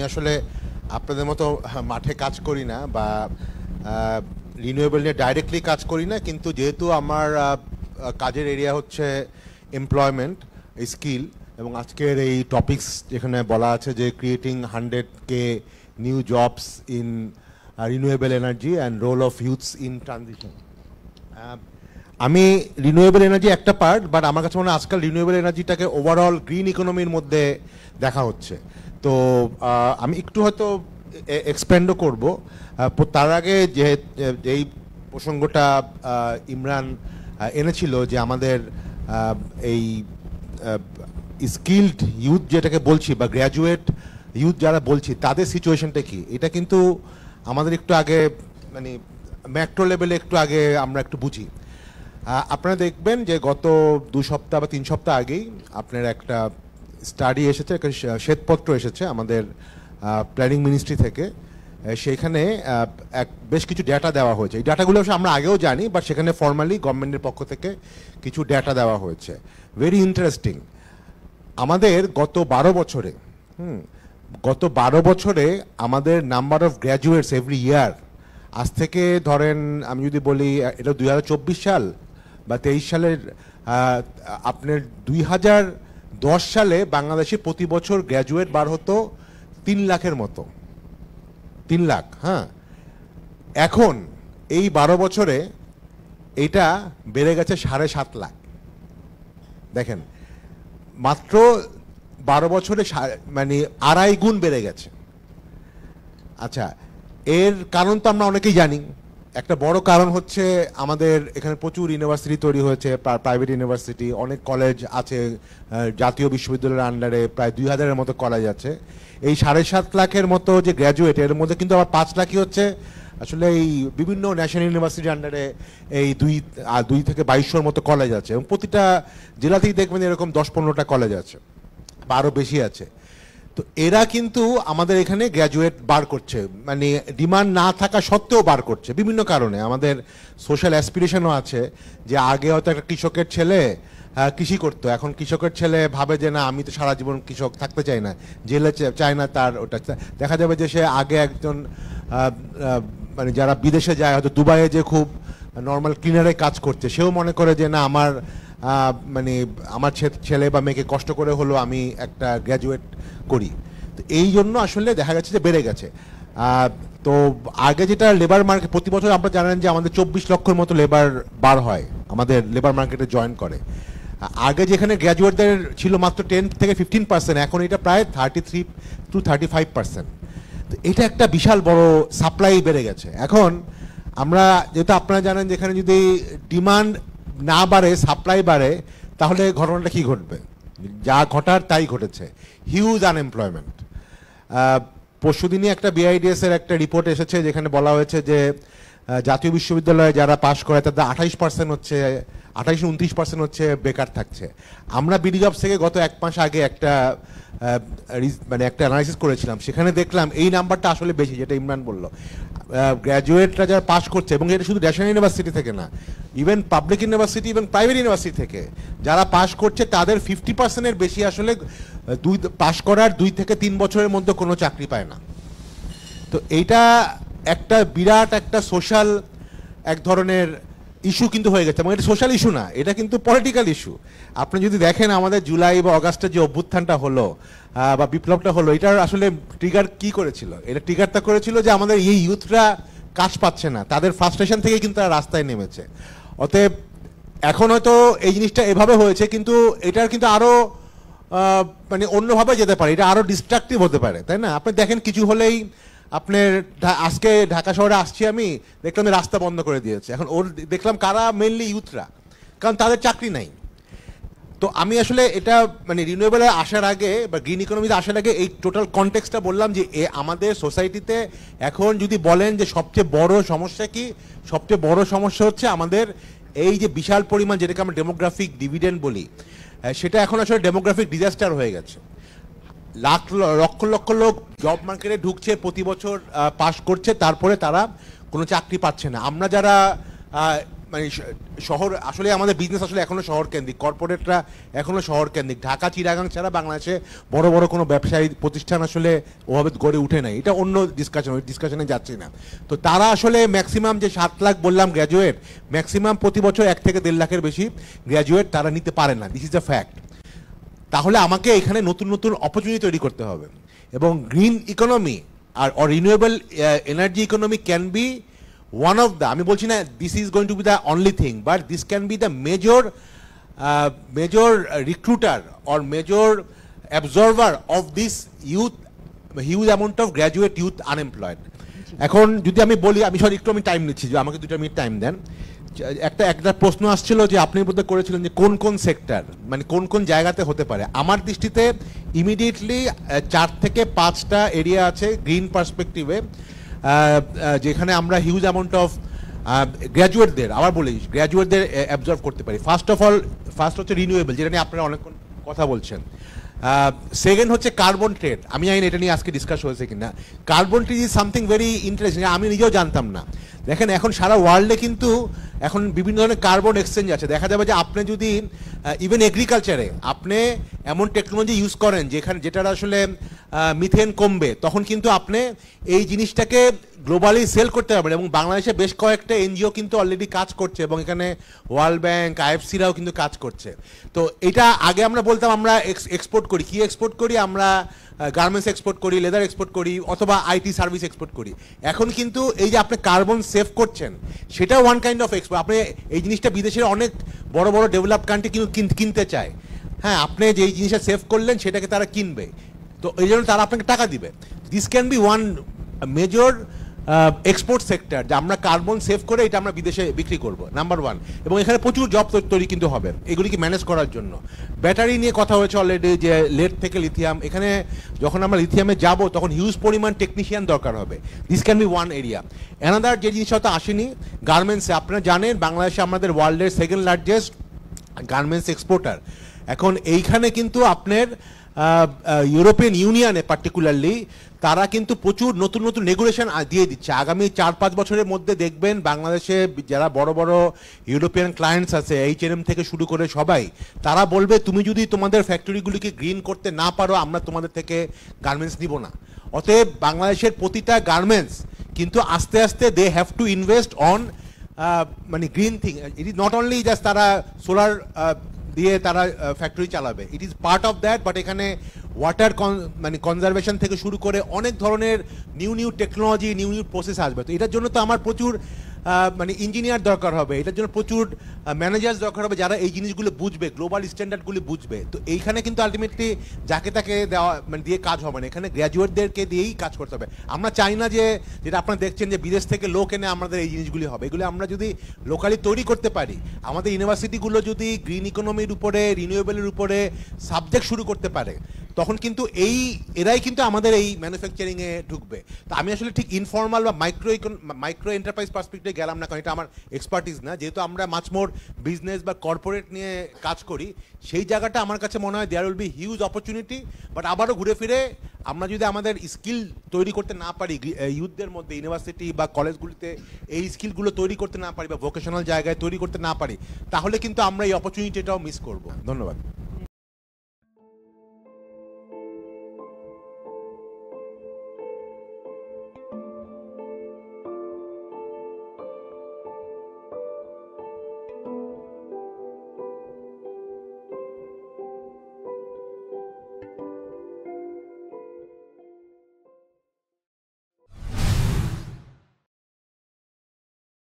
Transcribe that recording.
আসলে আপনাদের মতো মাঠে কাজ করি না বা রিনিউয়েবল নিয়ে ডাইরেক্টলি কাজ করি না, কিন্তু যেহেতু আমার কাজের এরিয়া হচ্ছে এমপ্লয়মেন্ট, স্কিল, এবং আজকের এই টপিকস যেখানে বলা আছে যে creating 100K new jobs in renewable energy and role of youths in transition. আমি রিনিউয়েবল এনার্জি একটা পার্ট, বাট আমার কাছে মনে হয় আজকাল রিনিউয়েবল এনার্জিটাকে ওভারঅল গ্রিন ইকোনমির মধ্যে দেখা হচ্ছে। তো আমি একটু হয়তো এক্সপ্যান্ডও করব। তার আগে যে এই প্রসঙ্গটা ইমরান এনেছিল যে আমাদের এই স্কিলড ইউথ যেটাকে বলছি বা গ্র্যাজুয়েট ইউথ যারা বলছি তাদের সিচুয়েশনটা কি, এটা কিন্তু আমাদের একটু আগে মানে ম্যাক্রো লেভেলে একটু আগে আমরা একটু বুঝি। আপনারা দেখবেন যে গত 2 সপ্তাহ বা 3 সপ্তাহ আগেই আপনার একটা স্টাডি এসেছে, একটা শ্বেতপত্র এসেছে আমাদের প্ল্যানিং মিনিস্ট্রি থেকে। সেখানে বেশ কিছু ডেটা দেওয়া হয়েছে। এই ডাটাগুলো আমরা আগেও জানি, বাট সেখানে ফর্মালি গভর্নমেন্টের পক্ষ থেকে কিছু ডেটা দেওয়া হয়েছে। Very interesting. আমাদের গত 12 বছরে আমাদের number of graduates every year, আজ থেকে ধরেন আমি যদি বলি এটা 2024 সাল বা 23 সালের, আপনার 2010 সালে বাংলাদেশে প্রতি বছর গ্র্যাজুয়েট বার হতো 3 লাখের মতো, 3 লাখ। হ্যাঁ, এখন এই 12 বছরে এটা বেড়ে গেছে 7.5 লাখ। দেখেন, মাত্র 12 বছরে মানে 2.5 গুণ বেড়ে গেছে। আচ্ছা, এর কারণ তো আমরা অনেকেই জানি। একটা বড় কারণ হচ্ছে আমাদের এখানে প্রচুর ইউনিভার্সিটি তৈরি হয়েছে, প্রাইভেট ইউনিভার্সিটি, অনেক কলেজ আছে, জাতীয় বিশ্ববিদ্যালয়ের আন্ডারে প্রায় 2000-এর মতো কলেজ আছে। এই 7.5 লাখের মতো যে গ্র্যাজুয়েট, এর মধ্যে কিন্তু আবার 5 লাখই হচ্ছে আসলে এই বিভিন্ন ন্যাশনাল ইউনিভার্সিটির আন্ডারে এই 2 থেকে 2200-র মতো কলেজ আছে, এবং প্রতিটা জেলাতেই দেখবেন এরকম 10-15টা কলেজ আছে বা আরও বেশি আছে। তো এরা কিন্তু আমাদের এখানে গ্র্যাজুয়েট বার করছে, মানে ডিমান্ড না থাকা সত্ত্বেও বার করছে বিভিন্ন কারণে। আমাদের সোশ্যাল অ্যাসপিরেশনও আছে যে আগে হয়তো একটা কৃষকের ছেলে কৃষি করতো, এখন কৃষকের ছেলে ভাবে যে না, আমি তো সারা জীবন কৃষক থাকতে চাই না, জেলে চায় না তার ওটা। দেখা যাবে যে সে আগে একজন মানে যারা বিদেশে যায়, হয়তো দুবাইয়ে যে খুব নর্মাল ক্লিনারে কাজ করছে, সেও মনে করে যে না, মানে আমার ছেলে বা মেয়েকে কষ্ট করে হলো আমি একটা গ্র্যাজুয়েট করি। তো এই জন্য আসলে দেখা যাচ্ছে যে বেড়ে গেছে। তো আগে যেটা লেবার মার্কেট, প্রতি বছর আপনারা জানেন যে আমাদের 24 লক্ষের মতো লেবার বার হয়, আমাদের লেবার মার্কেটে জয়েন করে। আগে যেখানে গ্র্যাজুয়েটদের ছিল মাত্র 10 থেকে 15%, এখন এটা প্রায় 33 to 35%। তো এটা একটা বিশাল বড় সাপ্লাই বেড়ে গেছে। এখন আমরা যেহেতু আপনারা জানেন যেখানে যদি ডিমান্ড না বাড়ে, সাপ্লাই বাড়ে, তাহলে ঘটনাটা কি ঘটবে? যা ঘটার তাই ঘটেছে, হিউজ আনএমপ্লয়মেন্ট। পরশুদিনই একটা বিআইডিএস-এর একটা রিপোর্ট এসেছে যেখানে বলা হয়েছে যে জাতীয় বিশ্ববিদ্যালয়ে যারা পাশ করে তাদের 28% হচ্ছে, 28-29% হচ্ছে বেকার থাকছে। আমরা বিডি জবস থেকে গত 1 মাস আগে একটা মানে একটা অ্যানালাইসিস করেছিলাম, সেখানে দেখলাম এই নাম্বারটা আসলে বেশি, যেটা ইমরান বলল। গ্র্যাজুয়েটরা যারা পাশ করছে, এবং এটা শুধু ন্যাশনাল ইউনিভার্সিটি থেকে না, ইভেন পাবলিক ইউনিভার্সিটি এবং প্রাইভেট ইউনিভার্সিটি থেকে যারা পাশ করছে তাদের 50%-এর বেশি আসলে পাশ করার 2 থেকে 3 বছরের মধ্যে কোনো চাকরি পায় না। তো এইটা একটা বিরাট একটা সোশ্যাল এক ধরনের ইস্যু কিন্তু হয়ে গেছে, এবং এটা সোশ্যাল ইস্যু না, এটা কিন্তু পলিটিক্যাল ইস্যু। আপনি যদি দেখেন আমাদের জুলাই বা অগাস্টের যে অভ্যুত্থানটা হলো বা বিপ্লবটা হলো, এটার আসলে ট্রিগার কি করেছিল? এটা ট্রিগারটা করেছিল যে আমাদের এই ইউথরা কাজ পাচ্ছে না, তাদের ফ্রাস্ট্রেশন থেকে কিন্তু তারা রাস্তায় নেমেছে। অতএব এখন হয়তো এই জিনিসটা এভাবে হয়েছে, কিন্তু এটার কিন্তু আরও মানে অন্যভাবে যেতে পারে, এটা আরও ডিস্ট্রাকটিভ হতে পারে, তাই না? আপনি দেখেন কিছু হলেই আপনার আজকে ঢাকা শহরে আসছি, আমি দেখলাম রাস্তা বন্ধ করে দিয়েছে। এখন দেখলাম কারা, মেনলি ইউথরা, কারণ তাদের চাকরি নাই। তো আমি আসলে এটা মানে রিনিউয়েবলে আসার আগে বা গ্রিন ইকোনমিতে আসার আগে এই টোটাল কনটেক্সটটা বললাম যে আমাদের সোসাইটিতে এখন যদি বলেন যে সবচেয়ে বড় সমস্যা কি, সবচেয়ে বড় সমস্যা হচ্ছে আমাদের এই যে বিশাল পরিমাণ, যেটাকে আমরা ডেমোগ্রাফিক ডিভিডেন্ড বলি, সেটা এখন আসলে ডেমোগ্রাফিক ডিজাস্টার হয়ে গেছে। লক্ষ লক্ষ লোক জব মার্কেটে ঢুকছে, প্রতি বছর পাস করছে, তারপরে তারা কোনো চাকরি পাচ্ছে না। আমরা যারা মানে শহর আসলে আমাদের বিজনেস আসলে এখনো শহর কেন্দ্রিক, কর্পোরেটরা এখনো শহর কেন্দ্রিক। ঢাকা চিটাগাং ছাড়া বাংলাদেশে বড় বড় কোনো ব্যবসায়ী প্রতিষ্ঠান আসলে ওভাবে গড়ে উঠে নাই। এটা অন্য ডিসকাশন, ওই ডিসকাশনে যাচ্ছি না। তো তারা আসলে ম্যাক্সিমাম যে 7 লাখ বললাম গ্র্যাজুয়েট, ম্যাক্সিমাম প্রতি বছর 1 থেকে 1.5 লাখের বেশি গ্র্যাজুয়েট তারা নিতে পারে না। This is a fact. তাহলে আমাকে এখানে নতুন নতুন অপরচুনিটি তৈরি করতে হবে, এবং গ্রিন ইকোনমি আর renewable energy economy can be one of the, আমি বলছি না this is going to be the only thing, but this can be the major recruiter or major absorber of this youth, huge amount of graduate youth unemployed. এখন যদি আমি বলি, আমি sorry একটু আমি টাইম নিচ্ছি, যে আমাকে 2 মিনিট টাইম দেন। একটা প্রশ্ন আসছিল যে আপনি বোধহয় করেছিলেন যে কোন কোন সেক্টর, মানে কোন কোন জায়গাতে হতে পারে। আমার দৃষ্টিতে ইমিডিয়েটলি 4 থেকে 5টা এরিয়া আছে গ্রিন পার্সপেক্টিভে, যেখানে আমরা হিউজ অ্যামাউন্ট অফ গ্র্যাজুয়েটদের, আবার বলি গ্র্যাজুয়েটদের অ্যাবজর্ভ করতে পারি। ফার্স্ট হচ্ছে রিনিউয়েবল, যেটা নিয়ে আপনারা অনেকক্ষণ কথা বলছেন। সেকেন্ড হচ্ছে কার্বন ট্রেড। আমি জানি এটা নিয়ে আজকে ডিসকাস হয়েছে কিনা। Carbon trade is something very interesting, আমি নিজেও জানতাম না। দেখেন এখন সারা ওয়ার্ল্ডে কিন্তু এখন বিভিন্ন ধরনের কার্বন এক্সচেঞ্জ আছে। দেখা যাবে যে আপনি যদি ইভেন এগ্রিকালচারে আপনি এমন টেকনোলজি ইউজ করেন যেটার আসলে মিথেন কমবে, তখন কিন্তু আপনি এই জিনিসটাকে গ্লোবালি সেল করতে পারবেন। এবং বাংলাদেশে বেশ কয়েকটা এনজিও কিন্তু অলরেডি কাজ করছে, এবং এখানে ওয়ার্ল্ড ব্যাংক, আইএফসিরাও কিন্তু কাজ করছে। তো এটা আগে আমরা বলতাম আমরা এক্সপোর্ট করি, কি এক্সপোর্ট করি আমরা, গার্মেন্টস এক্সপোর্ট করি, লেদার এক্সপোর্ট করি, অথবা আইটি সার্ভিস এক্সপোর্ট করি। এখন কিন্তু এই যে আপনি কার্বন সেভ করছেন, সেটা ওয়ান কাইন্ড অফ এক্সপোর্ট। আপনি এই জিনিসটা বিদেশের অনেক বড় বড় ডেভেলপ কান্ট্রি কিন্তু কিনতে চায়। হ্যাঁ, আপনি যেই জিনিসটা সেভ করলেন সেটাকে তারা কিনবে, তো এই জন্য তারা আপনাকে টাকা দিবে। This can be one major export sector, যে আমরা কার্বন সেভ করে এটা আমরা বিদেশে বিক্রি করব, নাম্বার 1। এবং এখানে প্রচুর জব তৈরি কিন্তু হবে এগুলিকে ম্যানেজ করার জন্য। ব্যাটারি নিয়ে কথা হয়েছে অলরেডি, যে লেড থেকে লিথিয়াম। এখানে যখন আমরা লিথিয়ামে যাব তখন হিউজ পরিমাণ টেকনিশিয়ান দরকার হবে। This can be one area. Another যে জিনিস হয়তো আসেনি, গার্মেন্টসে। আপনারা জানেন বাংলাদেশে আমাদের ওয়ার্ল্ডের 2nd লার্জেস্ট গার্মেন্টস এক্সপোর্টার। এখন এইখানে কিন্তু আপনার ইউরোপিয়ান ইউনিয়নে পার্টিকুলারলি তারা কিন্তু প্রচুর নতুন নতুন রেগুলেশন দিয়ে দিচ্ছে। আগামী 4-5 বছরের মধ্যে দেখবেন বাংলাদেশে যারা বড় বড় ইউরোপিয়ান ক্লায়েন্টস আছে, H&M থেকে শুরু করে সবাই, তারা বলবে তুমি যদি তোমাদের ফ্যাক্টরিগুলিকে গ্রিন করতে না পারো, আমরা তোমাদের থেকে গার্মেন্টস নিব না। অতএব বাংলাদেশের প্রতিটা গার্মেন্টস কিন্তু আস্তে আস্তে they have to invest on মানে green thing. It is not only just তারা সোলার দিয়ে তারা ফ্যাক্টরি চালাবে, it is part of that. But এখানে ওয়াটার মানে কনজারভেশন থেকে শুরু করে অনেক ধরনের নিউ টেকনোলজি, নিউ প্রসেস আসবে। তো এটার জন্য তো আমার প্রচুর মানে ইঞ্জিনিয়ার দরকার হবে, এটার জন্য প্রচুর ম্যানেজার্স দরকার হবে যারা এই জিনিসগুলো বুঝবে, গ্লোবাল স্ট্যান্ডার্ডগুলি বুঝবে। তো এইখানে কিন্তু আলটিমেটলি যাকে তাকে দেওয়া মানে দিয়ে কাজ হবে না, এখানে গ্র্যাজুয়েটদেরকে দিয়েই কাজ করতে হবে। আমরা চাই না যে যেটা আপনারা দেখছেন যে বিদেশ থেকে লোক এনে আমাদের এই জিনিসগুলি হবে। এগুলো আমরা যদি লোকালি তৈরি করতে পারি, আমাদের ইউনিভার্সিটিগুলো যদি গ্রিন ইকোনমির উপরে, রিনিউয়েবলের উপরে সাবজেক্ট শুরু করতে পারে, তখন কিন্তু এরাই কিন্তু আমাদের এই ম্যানুফ্যাকচারিংয়ে ঢুকবে। তো আমি আসলে ঠিক ইনফর্মাল বা মাইক্রো এন্টারপ্রাইজ পার্সপেক্টিভে গেলাম না, কারণ এটা আমার এক্সপার্টিস না। যেহেতু আমরা মাচ মোর বিজনেস বা কর্পোরেট নিয়ে কাজ করি, সেই জায়গাটা আমার কাছে মনে হয় there will be huge opportunity. But আবারও ঘুরে ফিরে আমরা যদি আমাদের স্কিল তৈরি করতে না পারি ইউথদের মধ্যে, ইউনিভার্সিটি বা কলেজগুলিতে এই স্কিলগুলো তৈরি করতে না পারি, বা ভোকেশনাল জায়গায় তৈরি করতে না পারি, তাহলে কিন্তু আমরা এই অপরচুনিটিটাও মিস করব। ধন্যবাদ।